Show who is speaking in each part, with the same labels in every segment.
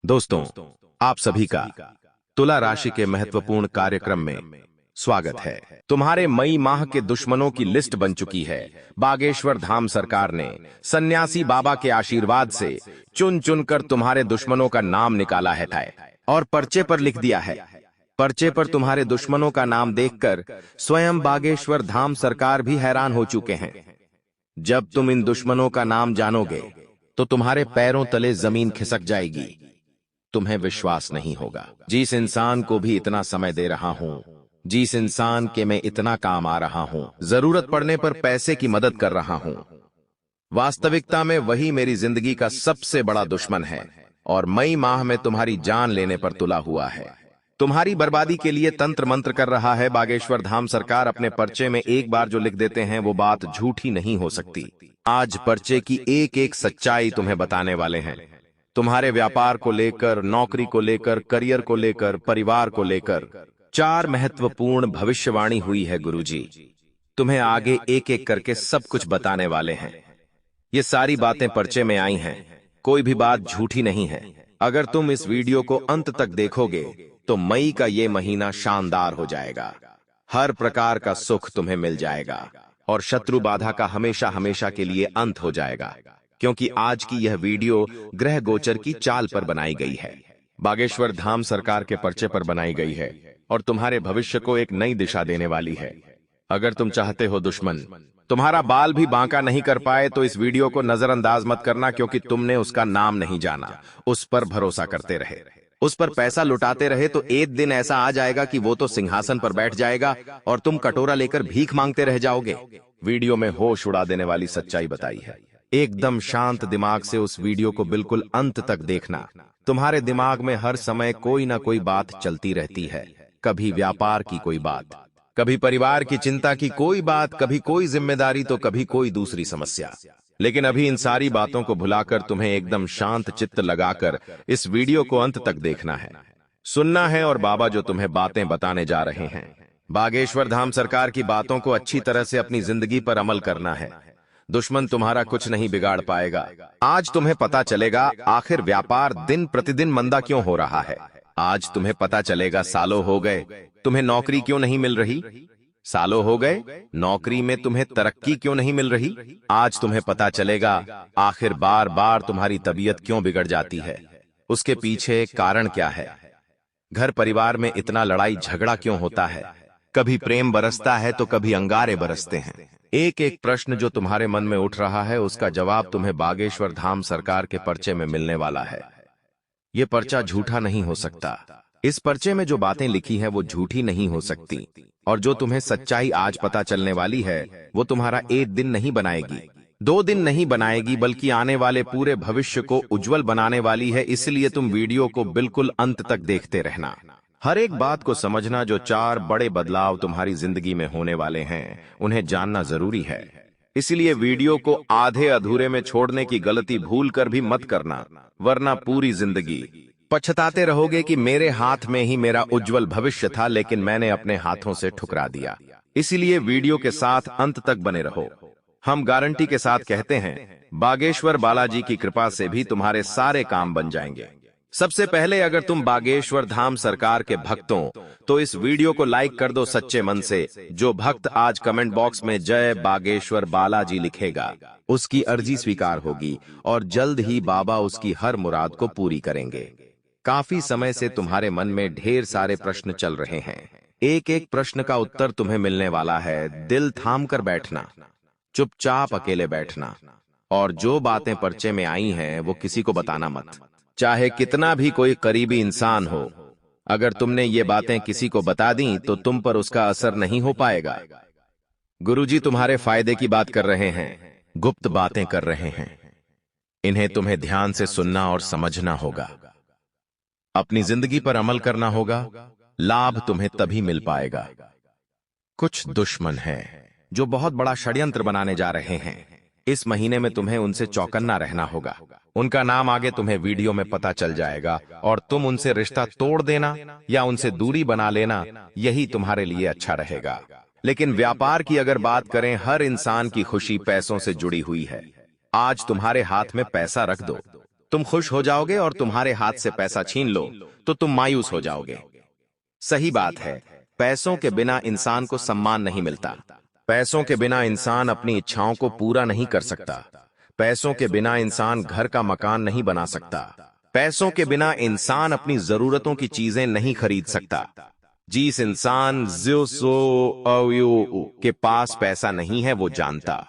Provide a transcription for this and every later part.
Speaker 1: दोस्तों, आप सभी का तुला राशि के महत्वपूर्ण कार्यक्रम में स्वागत है। तुम्हारे मई माह के दुश्मनों की लिस्ट बन चुकी है। बागेश्वर धाम सरकार ने सन्यासी बाबा के आशीर्वाद से चुन चुन कर तुम्हारे दुश्मनों का नाम निकाला है और पर्चे पर लिख दिया है। पर्चे पर तुम्हारे दुश्मनों का नाम देखकर स्वयं बागेश्वर धाम सरकार भी हैरान हो चुके हैं। जब तुम इन दुश्मनों का नाम जानोगे तो तुम्हारे पैरों तले जमीन खिसक जाएगी। तुम्हें विश्वास नहीं होगा, जिस इंसान को भी इतना समय दे रहा हूं, जिस इंसान के मैं इतना काम आ रहा हूं, जरूरत पड़ने पर पैसे की मदद कर रहा हूं, वास्तविकता में वही मेरी जिंदगी का सबसे बड़ा दुश्मन है और मई माह में तुम्हारी जान लेने पर तुला हुआ है। तुम्हारी बर्बादी के लिए तंत्र मंत्र कर रहा है। बागेश्वर धाम सरकार अपने पर्चे में एक बार जो लिख देते हैं वो बात झूठी नहीं हो सकती। आज पर्चे की एक एक सच्चाई तुम्हें बताने वाले हैं। तुम्हारे व्यापार को लेकर, नौकरी को लेकर, करियर को लेकर, परिवार को लेकर 4 महत्वपूर्ण भविष्यवाणी हुई है गुरुजी। तुम्हें आगे एक एक करके सब कुछ बताने वाले हैं। ये सारी बातें पर्चे में आई हैं, कोई भी बात झूठी नहीं है। अगर तुम इस वीडियो को अंत तक देखोगे तो मई का ये महीना शानदार हो जाएगा। हर प्रकार का सुख तुम्हें मिल जाएगा और शत्रु बाधा का हमेशा हमेशा के लिए अंत हो जाएगा, क्योंकि आज की यह वीडियो ग्रह गोचर की चाल पर बनाई गई है। बागेश्वर धाम सरकार के पर्चे पर बनाई गई है और तुम्हारे भविष्य को एक नई दिशा देने वाली है। अगर तुम चाहते हो दुश्मन तुम्हारा बाल भी बांका नहीं कर पाए तो इस वीडियो को नजरअंदाज मत करना, क्योंकि तुमने उसका नाम नहीं जाना, उस पर भरोसा करते रहे, उस पर पैसा लुटाते रहे तो एक दिन ऐसा आ जाएगा कि वो तो सिंहासन पर बैठ जाएगा और तुम कटोरा लेकर भीख मांगते रह जाओगे। वीडियो में होश उड़ा देने वाली सच्चाई बताई है। एकदम शांत दिमाग से उस वीडियो को बिल्कुल अंत तक देखना। तुम्हारे दिमाग में हर समय कोई ना कोई बात चलती रहती है। कभी व्यापार की कोई बात, कभी परिवार की चिंता की कोई बात, कभी कोई जिम्मेदारी तो कभी कोई दूसरी समस्या। लेकिन अभी इन सारी बातों को भुलाकर तुम्हें एकदम शांत चित्त लगाकर इस वीडियो को अंत तक देखना है, सुनना है और बाबा जो तुम्हें बातें बताने जा रहे हैं, बागेश्वर धाम सरकार की बातों को अच्छी तरह से अपनी जिंदगी पर अमल करना है। दुश्मन तुम्हारा कुछ नहीं बिगाड़ पाएगा। आज तुम्हें पता चलेगा आखिर व्यापार दिन प्रतिदिन मंदा क्यों हो रहा है। आज तुम्हें पता चलेगा सालों हो गए तुम्हें नौकरी क्यों नहीं मिल रही, सालों हो गए नौकरी में तुम्हें तरक्की क्यों नहीं मिल रही। आज तुम्हें पता चलेगा आखिर बार बार तुम्हारी तबीयत क्यों बिगड़ जाती है, उसके पीछे कारण क्या है। घर परिवार में इतना लड़ाई झगड़ा क्यों होता है, कभी प्रेम बरसता है तो कभी अंगारे बरसते हैं। एक एक प्रश्न जो तुम्हारे मन में उठ रहा है उसका जवाब तुम्हें बागेश्वर धाम सरकार के पर्चे में मिलने वाला है। ये पर्चा झूठा नहीं हो सकता। इस पर्चे में जो बातें लिखी है वो झूठी नहीं हो सकती और जो तुम्हें सच्चाई आज पता चलने वाली है वो तुम्हारा एक दिन नहीं बनाएगी, 2 दिन नहीं बनाएगी, बल्कि आने वाले पूरे भविष्य को उज्जवल बनाने वाली है। इसलिए तुम वीडियो को बिल्कुल अंत तक देखते रहना, हर एक बात को समझना। जो 4 बड़े बदलाव तुम्हारी जिंदगी में होने वाले हैं उन्हें जानना जरूरी है। इसलिए वीडियो को आधे अधूरे में छोड़ने की गलती भूल कर भी मत करना, वरना पूरी जिंदगी पछताते रहोगे कि मेरे हाथ में ही मेरा उज्जवल भविष्य था लेकिन मैंने अपने हाथों से ठुकरा दिया। इसीलिए वीडियो के साथ अंत तक बने रहो। हम गारंटी के साथ कहते हैं बागेश्वर बालाजी की कृपा से भी तुम्हारे सारे काम बन जाएंगे। सबसे पहले अगर तुम बागेश्वर धाम सरकार के भक्त हो तो इस वीडियो को लाइक कर दो सच्चे मन से। जो भक्त आज कमेंट बॉक्स में जय बागेश्वर बालाजी लिखेगा उसकी अर्जी स्वीकार होगी और जल्द ही बाबा उसकी हर मुराद को पूरी करेंगे। काफी समय से तुम्हारे मन में ढेर सारे प्रश्न चल रहे हैं, एक एक प्रश्न का उत्तर तुम्हें मिलने वाला है। दिल थाम कर बैठना, चुपचाप अकेले बैठना और जो बातें पर्चे में आई हैं वो किसी को बताना मत, चाहे कितना भी कोई करीबी इंसान हो। अगर तुमने ये बातें किसी को बता दी तो तुम पर उसका असर नहीं हो पाएगा। गुरुजी तुम्हारे फायदे की बात कर रहे हैं, गुप्त बातें कर रहे हैं, इन्हें तुम्हें ध्यान से सुनना और समझना होगा, अपनी जिंदगी पर अमल करना होगा। लाभ तुम्हें तभी मिल पाएगा। कुछ दुश्मन हैं जो बहुत बड़ा षड्यंत्र बनाने जा रहे हैं। इस महीने में तुम्हें उनसे चौकन्ना रहना होगा। उनका नाम आगे तुम्हें वीडियो में पता चल जाएगा और तुम उनसे रिश्ता तोड़ देना या उनसे दूरी बना लेना, यही तुम्हारे लिए अच्छा रहेगा। लेकिन व्यापार की अगर बात करें, हर इंसान की खुशी पैसों से जुड़ी हुई है। आज तुम्हारे हाथ में पैसा रख दो तुम खुश हो जाओगे और तुम्हारे हाथ से पैसा छीन लो तो तुम मायूस हो जाओगे। सही बात है, पैसों के बिना इंसान को सम्मान नहीं मिलता। पैसों के बिना इंसान अपनी इच्छाओं को पूरा नहीं कर सकता। पैसों के बिना इंसान घर का मकान नहीं बना सकता। पैसों के बिना इंसान अपनी जरूरतों की चीजें नहीं खरीद सकता। जिस इंसान के पास पैसा नहीं है वो जानता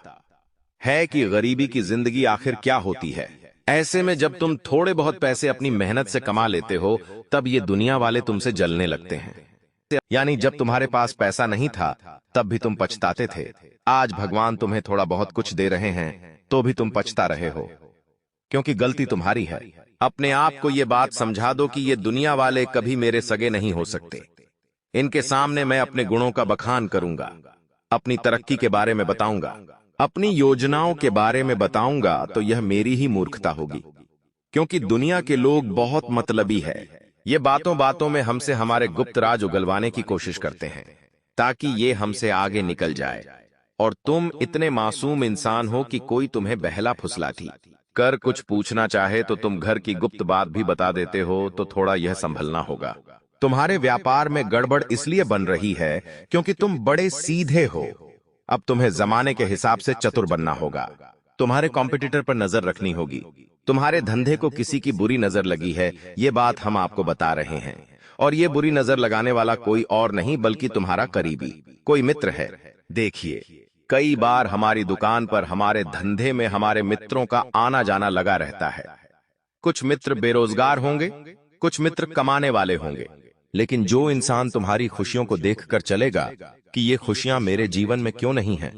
Speaker 1: है कि गरीबी की जिंदगी आखिर क्या होती है। ऐसे में जब तुम थोड़े बहुत पैसे अपनी मेहनत से कमा लेते हो तब ये दुनिया वाले तुमसे जलने लगते हैं। यानी जब तुम्हारे पास पैसा नहीं था तब भी तुम पछताते थे। आज भगवान तुम्हें थोड़ा बहुत कुछ दे रहे हैं तो भी तुम पछता रहे हो, क्योंकि गलती तुम्हारी है। अपने आप को ये बात समझा दो कि ये दुनिया वाले कभी मेरे सगे नहीं हो सकते। इनके सामने मैं अपने गुणों का बखान करूंगा, अपनी तरक्की के बारे में बताऊंगा, अपनी योजनाओं के बारे में बताऊंगा तो यह मेरी ही मूर्खता होगी, क्योंकि दुनिया के लोग बहुत मतलबी है। ये बातों बातों में हमसे हमारे गुप्त राज उगलवाने की कोशिश करते हैं ताकि ये हमसे आगे निकल जाए। और तुम इतने मासूम इंसान हो कि कोई तुम्हें बहला फुसलाती कर कुछ पूछना चाहे तो तुम घर की गुप्त बात भी बता देते हो, तो थोड़ा यह संभलना होगा। तुम्हारे व्यापार में गड़बड़ इसलिए बन रही है क्योंकि तुम बड़े सीधे हो। अब तुम्हें जमाने के हिसाब से चतुर बनना होगा। तुम्हारे कॉम्पिटिटर पर नजर रखनी होगी। तुम्हारे धंधे को किसी की बुरी नजर लगी है, ये बात हम आपको बता रहे हैं। और ये बुरी नजर लगाने वाला कोई और नहीं बल्कि तुम्हारा करीबी कोई मित्र है। देखिए, कई बार हमारी दुकान पर हमारे धंधे में हमारे मित्रों का आना जाना लगा रहता है। कुछ मित्र बेरोजगार होंगे, कुछ मित्र कमाने वाले होंगे, लेकिन जो इंसान तुम्हारी खुशियों को देखकर चलेगा कि ये खुशियां मेरे जीवन में क्यों नहीं हैं,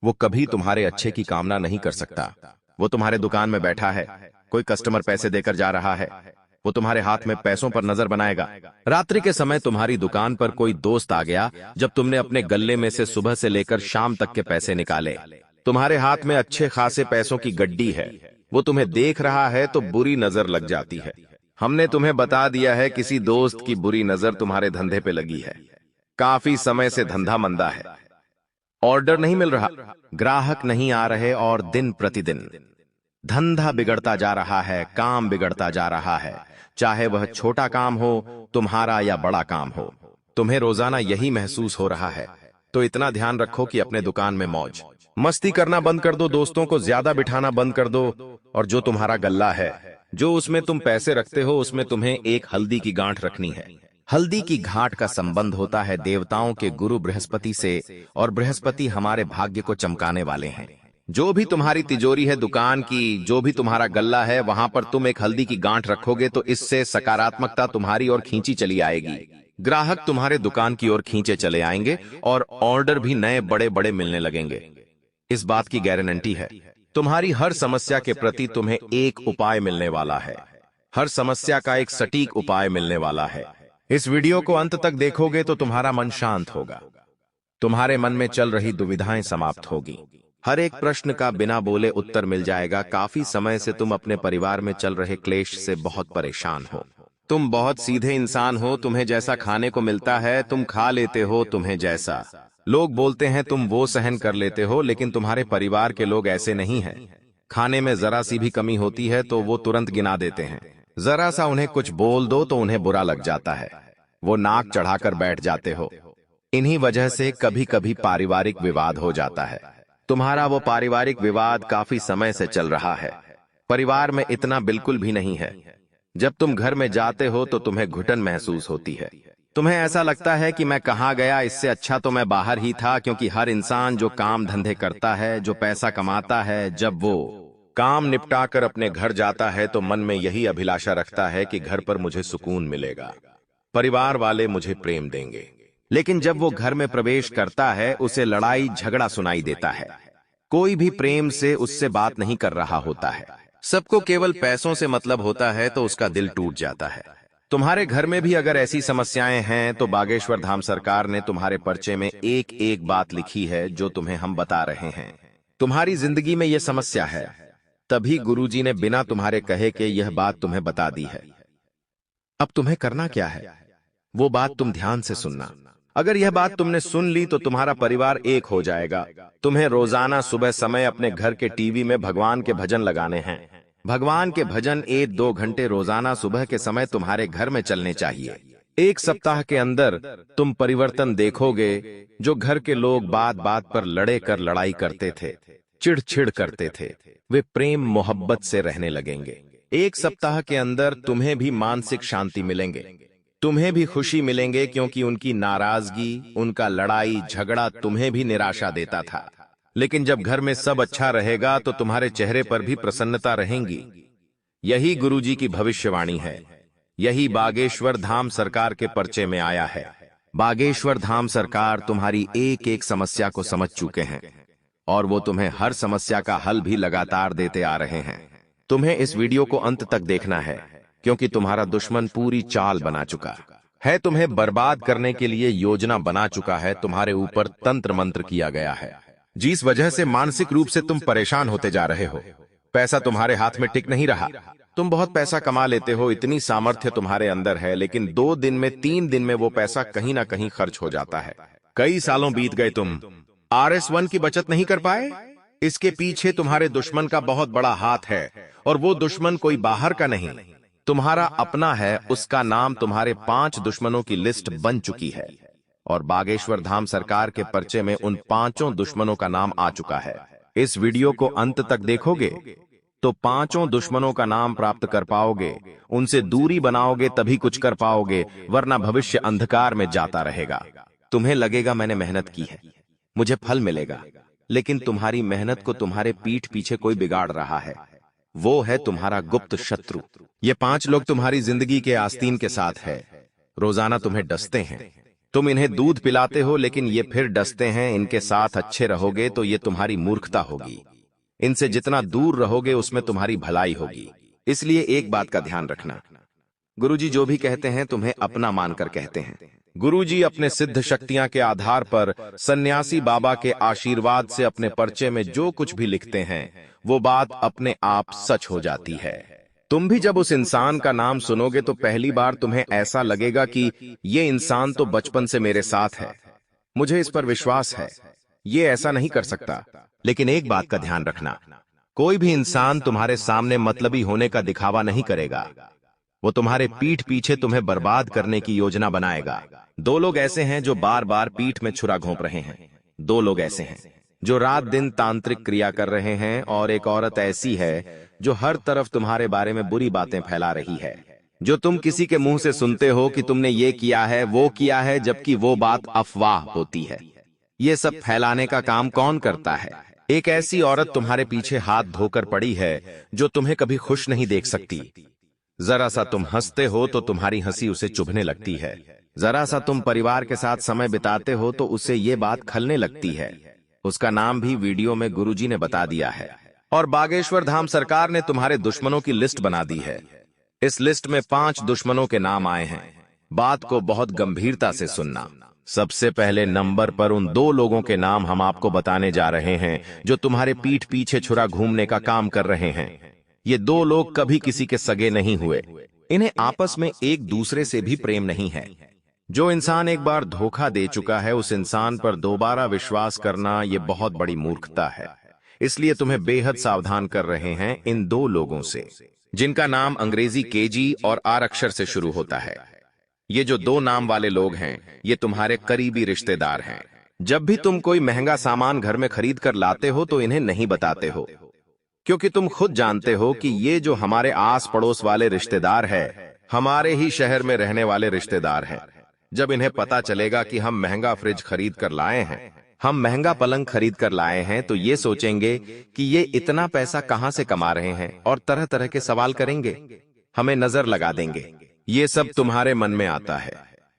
Speaker 1: वो कभी तुम्हारे अच्छे की कामना नहीं कर सकता। वो तुम्हारे दुकान में बैठा है, कोई कस्टमर पैसे देकर जा रहा है, वो तुम्हारे हाथ में पैसों पर नजर बनाएगा। रात्रि के समय तुम्हारी दुकान पर कोई दोस्त आ गया जब तुमने अपने गल्ले में से सुबह से लेकर शाम तक के पैसे निकाले। तुम्हारे हाथ में अच्छे खासे पैसों की गड्डी है, वो तुम्हें देख रहा है तो बुरी नजर लग जाती है। हमने तुम्हें बता दिया है किसी दोस्त की बुरी नजर तुम्हारे धंधे पे लगी है। काफी समय से धंधा मंदा है, ऑर्डर नहीं मिल रहा, ग्राहक नहीं आ रहे और दिन प्रतिदिन धंधा बिगड़ता जा रहा है, काम बिगड़ता जा रहा है। चाहे वह छोटा काम हो तुम्हारा या बड़ा काम हो, तुम्हें रोजाना यही महसूस हो रहा है। तो इतना ध्यान रखो कि अपने दुकान में मौज मस्ती करना बंद कर दो, दोस्तों को ज्यादा बिठाना बंद कर दो, और जो तुम्हारा गल्ला है, जो उसमें तुम पैसे रखते हो, उसमें तुम्हें एक हल्दी की गांठ रखनी है। हल्दी की घाट का संबंध होता है देवताओं के गुरु बृहस्पति से, और बृहस्पति हमारे भाग्य को चमकाने वाले हैं। जो भी तुम्हारी तिजोरी है दुकान की, जो भी तुम्हारा गल्ला है, वहां पर तुम एक हल्दी की गांठ रखोगे तो इससे सकारात्मकता तुम्हारी ओर खींची चली आएगी। ग्राहक तुम्हारे दुकान की ओर खींचे चले आएंगे और ऑर्डर भी नए बड़े बड़े मिलने लगेंगे। इस बात की गारंटी है। तुम्हारी हर समस्या के प्रति तुम्हें एक उपाय मिलने वाला है। हर समस्या का एक सटीक उपाय मिलने वाला है। इस वीडियो को अंत तक देखोगे तो तुम्हारा मन शांत होगा, तुम्हारे मन में चल रही दुविधाएं समाप्त होगी, हर एक प्रश्न का बिना बोले उत्तर मिल जाएगा। काफी समय से तुम अपने परिवार में चल रहे क्लेश से बहुत परेशान हो। तुम बहुत सीधे इंसान हो, तुम्हें जैसा खाने को मिलता है तुम खा लेते हो, तुम्हें जैसा लोग बोलते हैं तुम वो सहन कर लेते हो, लेकिन तुम्हारे परिवार के लोग ऐसे नहीं हैं। खाने में जरा सी भी कमी होती है तो वो तुरंत गिना देते हैं। जरा सा उन्हें कुछ बोल दो तो उन्हें बुरा लग जाता है, वो नाक चढ़ाकर बैठ जाते हो। इन्हीं वजह से कभी कभी पारिवारिक विवाद हो जाता है। तुम्हारा वो पारिवारिक विवाद काफी समय से चल रहा है, परिवार में इतना बिल्कुल भी नहीं है। जब तुम घर में जाते हो तो तुम्हें घुटन महसूस होती है। तुम्हें ऐसा लगता है कि मैं कहाँ गया, इससे अच्छा तो मैं बाहर ही था। क्योंकि हर इंसान जो काम धंधे करता है, जो पैसा कमाता है, जब वो काम निपटा कर अपने घर जाता है तो मन में यही अभिलाषा रखता है कि घर पर मुझे सुकून मिलेगा, परिवार वाले मुझे प्रेम देंगे। लेकिन जब वो घर में प्रवेश करता है उसे लड़ाई झगड़ा सुनाई देता है। कोई भी प्रेम से उससे बात नहीं कर रहा होता है, सबको केवल पैसों से मतलब होता है, तो उसका दिल टूट जाता है। तुम्हारे घर में भी अगर ऐसी समस्याएं हैं तो बागेश्वर धाम सरकार ने तुम्हारे पर्चे में एक एक बात लिखी है जो तुम्हें हम बता रहे हैं। तुम्हारी जिंदगी में यह समस्या है, तभी गुरुजी ने बिना तुम्हारे कहे के यह बात तुम्हें बता दी है। अब तुम्हें करना क्या है, वो बात तुम ध्यान से सुनना। अगर यह बात तुमने सुन ली तो तुम्हारा परिवार एक हो जाएगा। तुम्हें रोजाना सुबह समय अपने घर के टीवी में भगवान के भजन लगाने हैं। भगवान के भजन 1-2 घंटे रोजाना सुबह के समय तुम्हारे घर में चलने चाहिए। एक सप्ताह के अंदर तुम परिवर्तन देखोगे। जो घर के लोग बात बात पर लड़े कर लड़ाई करते थे, चिढ़ करते थे, वे प्रेम मोहब्बत से रहने लगेंगे। एक सप्ताह के अंदर तुम्हें भी मानसिक शांति मिलेंगे, तुम्हें भी खुशी मिलेंगे, क्योंकि उनकी नाराजगी, उनका लड़ाई झगड़ा तुम्हें भी निराशा देता था। लेकिन जब घर में सब अच्छा रहेगा तो तुम्हारे चेहरे पर भी प्रसन्नता रहेंगी। यही गुरुजी की भविष्यवाणी है। यही बागेश्वर धाम सरकार के पर्चे में आया है। बागेश्वर धाम सरकार तुम्हारी एक एक समस्या को समझ चुके हैं और वो तुम्हें हर समस्या का हल भी लगातार देते आ रहे हैं। तुम्हें इस वीडियो को अंत तक देखना है, क्योंकि तुम्हारा दुश्मन पूरी चाल बना चुका है, तुम्हें बर्बाद करने के लिए योजना बना चुका है, तुम्हारे ऊपर तंत्र मंत्र किया गया है, जिस वजह से मानसिक रूप से तुम परेशान होते जा रहे हो। पैसा तुम्हारे हाथ में टिक नहीं रहा। तुम बहुत पैसा कमा लेते हो, इतनी सामर्थ्य तुम्हारे अंदर है, लेकिन 2 दिन में 3 दिन में वो पैसा कहीं ना कहीं खर्च हो जाता है। कई सालों बीत गए, तुम RS1 की बचत नहीं कर पाए। इसके पीछे तुम्हारे दुश्मन का बहुत बड़ा हाथ है, और वो दुश्मन कोई बाहर का नहीं, तुम्हारा अपना है। उसका नाम तुम्हारे 5 दुश्मनों की लिस्ट बन चुकी है, और बागेश्वर धाम सरकार के पर्चे में उन 5 दुश्मनों का नाम आ चुका है। इस वीडियो को अंत तक देखोगे तो 5 दुश्मनों का नाम प्राप्त कर पाओगे। उनसे दूरी बनाओगे तभी कुछ कर पाओगे, वरना भविष्य अंधकार में जाता रहेगा। तुम्हें लगेगा मैंने मेहनत की है, मुझे फल मिलेगा, लेकिन तुम्हारी मेहनत को तुम्हारे पीठ पीछे कोई बिगाड़ रहा है। वो है तुम्हारा गुप्त शत्रु। ये 5 लोग तुम्हारी जिंदगी के आस्तीन के साथ है। रोजाना तुम्हें डसते हैं, तुम इन्हें दूध पिलाते हो, लेकिन ये फिर डसते हैं। इनके साथ अच्छे रहोगे तो ये तुम्हारी मूर्खता होगी। इनसे जितना दूर रहोगे उसमें तुम्हारी भलाई होगी। इसलिए एक बात का ध्यान रखना, गुरुजी जो भी कहते हैं तुम्हें अपना मानकर कहते हैं। गुरुजी अपने सिद्ध शक्तियां के आधार पर सन्यासी बाबा के आशीर्वाद से अपने पर्चे में जो कुछ भी लिखते हैं वो बात अपने आप सच हो जाती है। तुम भी जब उस इंसान का नाम सुनोगे तो पहली बार तुम्हें ऐसा लगेगा कि ये इंसान तो बचपन से मेरे साथ है, मुझे इस पर विश्वास है, ये ऐसा नहीं कर सकता। लेकिन एक बात का ध्यान रखना, कोई भी इंसान तुम्हारे सामने मतलबी होने का दिखावा नहीं करेगा। वो तुम्हारे पीठ पीछे तुम्हें बर्बाद करने की योजना बनाएगा। 2 लोग ऐसे हैं जो बार बार पीठ में छुरा घोंप रहे हैं। 2 लोग ऐसे हैं जो रात दिन तांत्रिक क्रिया कर रहे हैं, और एक औरत ऐसी है जो हर तरफ तुम्हारे बारे में बुरी बातें फैला रही है। जो तुम किसी के मुंह से सुनते हो कि तुमने ये किया है, वो किया है, जबकि वो बात अफवाह होती है। ये सब फैलाने का काम कौन करता है? एक ऐसी औरत तुम्हारे पीछे हाथ धोकर पड़ी है जो तुम्हें कभी खुश नहीं देख सकती। जरा सा तुम हंसते हो तो तुम्हारी हंसी उसे चुभने लगती है। जरा सा तुम परिवार के साथ समय बिताते हो तो उसे ये बात खलने लगती है। उसका नाम भी वीडियो में गुरुजी ने बता दिया है, और बागेश्वर धाम सरकार ने तुम्हारे दुश्मनों की लिस्ट बना दी है। इस लिस्ट में 5 दुश्मनों के नाम आए हैं। बात को बहुत गंभीरता से सुनना। सबसे पहले नंबर पर उन 2 लोगों के नाम हम आपको बताने जा रहे हैं जो तुम्हारे पीठ पीछे छुरा घूमने का काम कर रहे हैं। ये 2 लोग कभी किसी के सगे नहीं हुए, इन्हें आपस में एक दूसरे से भी प्रेम नहीं है। जो इंसान एक बार धोखा दे चुका है उस इंसान पर दोबारा विश्वास करना ये बहुत बड़ी मूर्खता है। इसलिए तुम्हें बेहद सावधान कर रहे हैं इन 2 लोगों से, जिनका नाम अंग्रेजी KG और R अक्षर से शुरू होता है। ये जो 2 नाम वाले लोग हैं ये तुम्हारे करीबी रिश्तेदार हैं। जब भी तुम कोई महंगा सामान घर में खरीद कर लाते हो तो इन्हें नहीं बताते हो, क्योंकि तुम खुद जानते हो कि ये जो हमारे आस पड़ोस वाले रिश्तेदार हैं, हमारे ही शहर में रहने वाले रिश्तेदार हैं। जब इन्हें पता चलेगा कि हम महंगा फ्रिज खरीद कर लाए हैं, हम महंगा पलंग खरीद कर लाए हैं, तो ये सोचेंगे कि ये इतना पैसा कहां से कमा रहे हैं, और तरह तरह के सवाल करेंगे, हमें नजर लगा देंगे। ये सब तुम्हारे मन में आता है।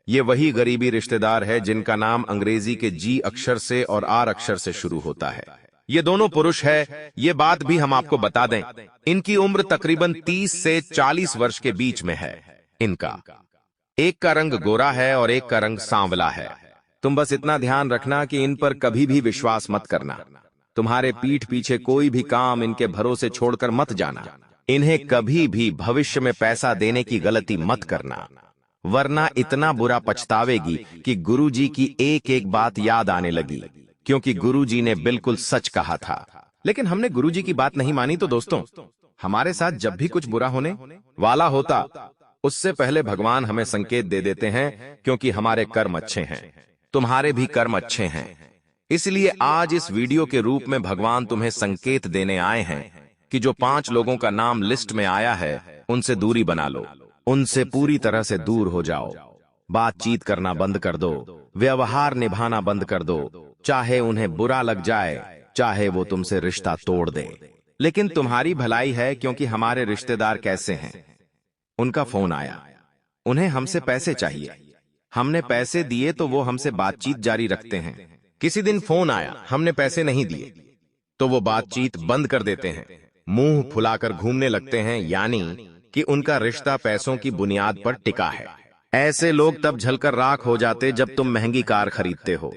Speaker 1: ये वही गरीबी रिश्तेदार है जिनका नाम अंग्रेजी के G अक्षर से और R अक्षर से शुरू होता है। ये दोनों पुरुष है। ये बात भी हम आपको बता दें, इनकी उम्र तकरीबन 30 से 40 वर्ष के बीच में है। इनका एक का रंग गोरा है और एक का रंग सांवला है। तुम बस इतना ध्यान रखना कि इन पर कभी भी विश्वास मत करना। तुम्हारे पीठ पीछे कोई भी काम इनके भरोसे छोड़कर मत जाना। इन्हें कभी भी भविष्य में पैसा देने की गलती मत करना, वरना इतना बुरा पछतावेगी कि गुरुजी की एक एक बात याद आने लगी, क्योंकि गुरुजी ने बिल्कुल सच कहा था। लेकिन हमने गुरुजी की बात नहीं मानी तो दोस्तों, हमारे साथ जब भी कुछ बुरा होने वाला होता, उससे पहले भगवान हमें संकेत दे देते हैं, क्योंकि हमारे कर्म अच्छे हैं, तुम्हारे भी कर्म अच्छे हैं। इसलिए आज इस वीडियो के रूप में भगवान तुम्हें संकेत देने आए हैं कि जो 5 लोगों का नाम लिस्ट में आया है, उनसे दूरी बना लो, उनसे पूरी तरह से दूर हो जाओ। बातचीत करना बंद कर दो, व्यवहार निभाना बंद कर दो, चाहे उन्हें बुरा लग जाए, चाहे वो तुमसे रिश्ता तोड़ दे। लेकिन तुम्हारी भलाई है, क्योंकि हमारे रिश्तेदार कैसे हैं? उनका फोन आया, उन्हें हमसे पैसे चाहिए। हमने पैसे दिए तो वो हमसे बातचीत जारी रखते हैं। किसी दिन फोन आया, हमने पैसे नहीं दिए तो वो बातचीत बंद कर देते हैं, मुंह फुलाकर घूमने लगते हैं, यानी कि उनका रिश्ता पैसों की बुनियाद पर टिका है। ऐसे लोग तब जलकर राख हो जाते जब तुम महंगी कार खरीदते हो,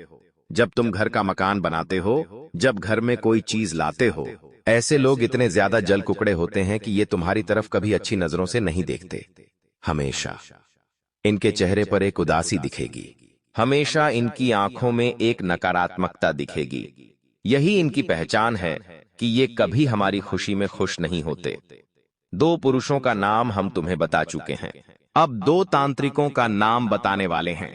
Speaker 1: जब तुम घर का मकान बनाते हो, जब घर में कोई चीज लाते हो। ऐसे लोग इतने ज्यादा जल कुकड़े होते हैं कि ये तुम्हारी तरफ कभी अच्छी नजरों से नहीं देखते। हमेशा इनके चेहरे पर एक उदासी दिखेगी, हमेशा इनकी आंखों में एक नकारात्मकता दिखेगी। यही इनकी पहचान है कि ये कभी हमारी खुशी में खुश नहीं होते। 2 पुरुषों का नाम हम तुम्हें बता चुके हैं, अब 2 तांत्रिकों का नाम बताने वाले हैं।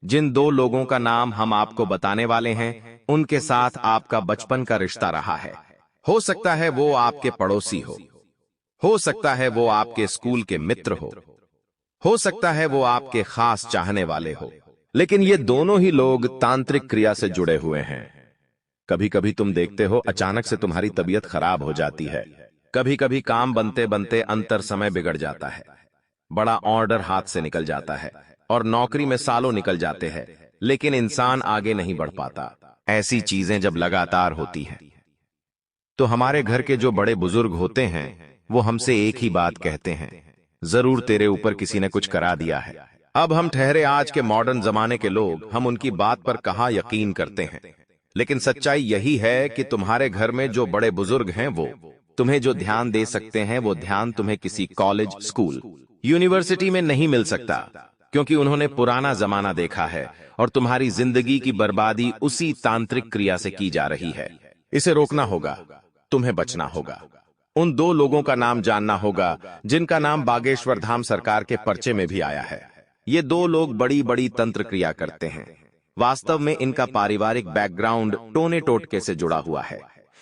Speaker 1: जिन 2 लोगों का नाम हम आपको बताने वाले हैं, उनके साथ आपका बचपन का रिश्ता रहा है। हो सकता है वो आपके पड़ोसी हो सकता है वो आपके स्कूल के मित्र हो सकता है वो आपके खास चाहने वाले हो, लेकिन ये दोनों ही लोग तांत्रिक क्रिया से जुड़े हुए हैं। कभी कभी तुम देखते हो अचानक से तुम्हारी तबीयत खराब हो जाती है, कभी कभी काम बनते बनते अंतर समय बिगड़ जाता है, बड़ा ऑर्डर हाथ से निकल जाता है और नौकरी में सालों निकल जाते हैं, लेकिन इंसान आगे नहीं बढ़ पाता। ऐसी चीजें जब लगातार होती हैं तो हमारे घर के जो बड़े बुजुर्ग होते हैं वो हमसे एक ही बात कहते हैं, जरूर तेरे ऊपर किसी ने कुछ करा दिया है। अब हम ठहरे आज के मॉडर्न जमाने के लोग, हम उनकी बात पर कहाँ यकीन करते हैं, लेकिन सच्चाई यही है कि तुम्हारे घर में जो बड़े बुजुर्ग हैं वो तुम्हें जो ध्यान दे सकते हैं, वो ध्यान तुम्हें किसी कॉलेज, स्कूल, यूनिवर्सिटी में नहीं मिल सकता, क्योंकि उन्होंने पुराना जमाना देखा है और तुम्हारी जिंदगी की बर्बादी उसी तांत्रिक क्रिया से की जा रही है। इसे रोकना होगा, तुम्हें बचना होगा। उन 2 लोगों का नाम जानना होगा जिनका नाम बागेश्वर धाम सरकार के पर्चे में भी आया है। ये 2 लोग बड़ी बड़ी तंत्र क्रिया करते हैं। वास्तव में इनका पारिवारिक बैकग्राउंड टोने टोटके से जुड़ा हुआ है।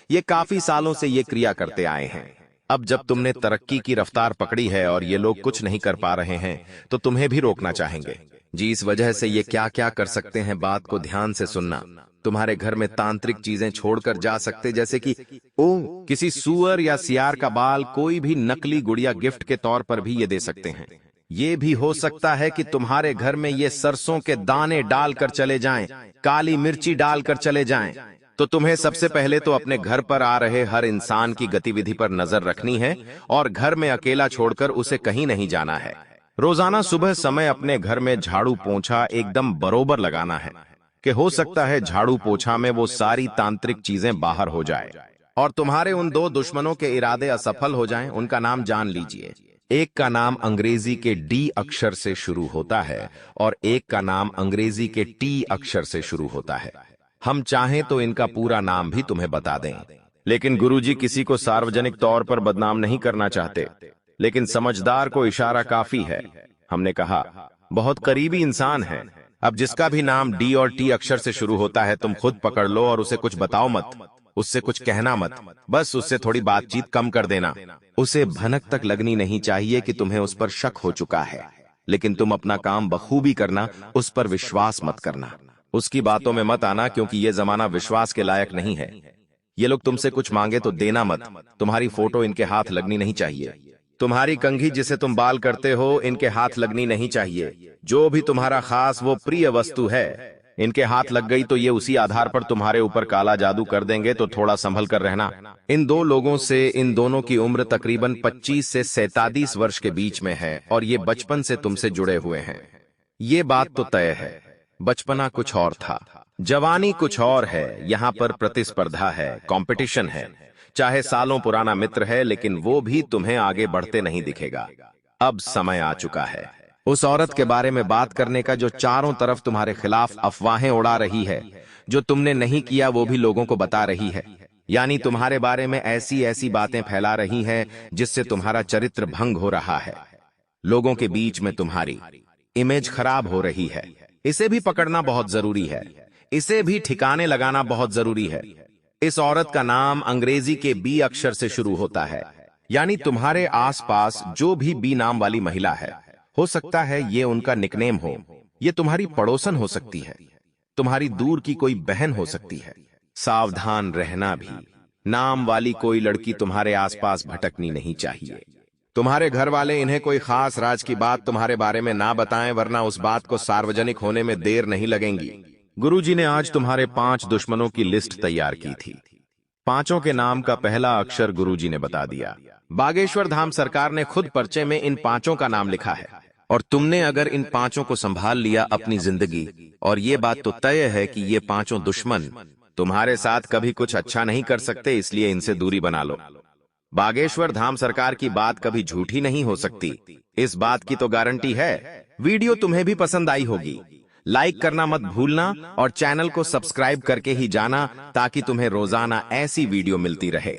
Speaker 1: ये काफी सालों से ये क्रिया करते आए हैं। अब जब तुमने तरक्की की रफ्तार पकड़ी है और ये लोग कुछ नहीं कर पा रहे हैं, तो तुम्हें भी रोकना चाहेंगे जी। इस वजह से ये क्या क्या कर सकते हैं, बात को ध्यान से सुनना। तुम्हारे घर में तांत्रिक चीजें छोड़कर जा सकते, जैसे कि किसी सुअर या सियार का बाल, कोई भी नकली गुड़िया गिफ्ट के तौर पर भी ये दे सकते हैं। ये भी हो सकता है कि तुम्हारे घर में ये सरसों के दाने डालकर चले जाएं, काली मिर्ची डालकर चले जाएं। तो तुम्हें सबसे पहले तो अपने घर पर आ रहे हर इंसान की गतिविधि पर नजर रखनी है और घर में अकेला छोड़कर उसे कहीं नहीं जाना है। रोजाना सुबह समय अपने घर में झाड़ू पोंछा एकदम बरोबर लगाना है, कि हो सकता है झाड़ू पोछा में वो सारी तांत्रिक चीजें बाहर हो जाए और तुम्हारे उन 2 दुश्मनों के इरादे असफल हो जाएं। उनका नाम जान लीजिए। एक का नाम अंग्रेजी के डी अक्षर से शुरू होता है और एक का नाम अंग्रेजी के टी अक्षर से शुरू होता है। हम चाहें तो इनका पूरा नाम भी तुम्हें बता दें, लेकिन गुरुजी किसी को सार्वजनिक तौर पर बदनाम नहीं करना चाहते, लेकिन समझदार को इशारा काफी है। हमने कहा बहुत करीबी इंसान है। अब जिसका भी नाम डी और टी अक्षर से शुरू होता है, तुम खुद पकड़ लो और उसे कुछ बताओ मत, उससे कुछ कहना मत, बस उससे थोड़ी बातचीत कम कर देना। उसे भनक तक लगनी नहीं चाहिए कि तुम्हें उस पर शक हो चुका है, लेकिन तुम अपना काम बखूबी करना, उस पर विश्वास मत करना, उसकी बातों में मत आना, क्योंकि ये जमाना विश्वास के लायक नहीं है। ये लोग तुमसे कुछ मांगे तो देना मत। तुम्हारी फोटो इनके हाथ लगनी नहीं चाहिए। तुम्हारी कंघी जिसे तुम बाल करते हो, इनके हाथ लगनी नहीं चाहिए। जो भी तुम्हारा खास वो प्रिय वस्तु है, इनके हाथ लग गई तो ये उसी आधार पर तुम्हारे ऊपर काला जादू कर देंगे, तो थोड़ा संभल कर रहना। इन 2 लोगों से, इन दोनों की उम्र तकरीबन 25 से 47 वर्ष के बीच में है और ये बचपन से तुमसे जुड़े हुए हैं। ये बात तो तय है। बचपना कुछ और था, जवानी कुछ और है। यहाँ पर प्रतिस्पर्धा है, कंपटीशन है। चाहे सालों पुराना मित्र है, लेकिन वो भी तुम्हें आगे बढ़ते नहीं दिखेगा। अब समय आ चुका है उस औरत के बारे में बात करने का जो चारों तरफ तुम्हारे खिलाफ अफवाहें उड़ा रही है। जो तुमने नहीं किया वो भी लोगों को बता रही है। यानी तुम्हारे बारे में ऐसी ऐसी बातें फैला रही हैं जिससे तुम्हारा चरित्र भंग हो रहा है। लोगों के बीच में तुम्हारी इमेज खराब हो रही है। इसे भी पकड़ना बहुत जरूरी है। इसे भी ठिकाने लगाना बहुत जरूरी है। इस औरत का नाम अंग्रेजी के बी अक्षर से शुरू होता है, यानी तुम्हारे आसपास जो भी बी नाम वाली महिला है, हो सकता है ये उनका निकनेम हो। ये तुम्हारी पड़ोसन हो सकती है, तुम्हारी दूर की कोई बहन हो सकती है। सावधान रहना भी। नाम वाली कोई लड़की तुम्हारे आसपास भटकनी नहीं चाहिए। तुम्हारे घर वाले इन्हें कोई खास राज की बात तुम्हारे बारे में ना बताएं, वरना उस बात को सार्वजनिक होने में देर नहीं लगेगी। गुरुजी ने आज तुम्हारे 5 दुश्मनों की लिस्ट तैयार की थी। 5 के नाम का पहला अक्षर गुरुजी ने बता दिया। बागेश्वर धाम सरकार ने खुद पर्चे में इन 5 का नाम लिखा है, और तुमने अगर इन 5 को संभाल लिया अपनी जिंदगी, और ये बात तो तय है कि ये 5 दुश्मन तुम्हारे साथ कभी कुछ अच्छा नहीं कर सकते, इसलिए इनसे दूरी बना लो। बागेश्वर धाम सरकार की बात कभी झूठी नहीं हो सकती, इस बात की तो गारंटी है। वीडियो तुम्हें भी पसंद आई होगी। लाइक करना मत भूलना और चैनल को सब्सक्राइब करके ही जाना, ताकि तुम्हें रोजाना ऐसी वीडियो मिलती रहे।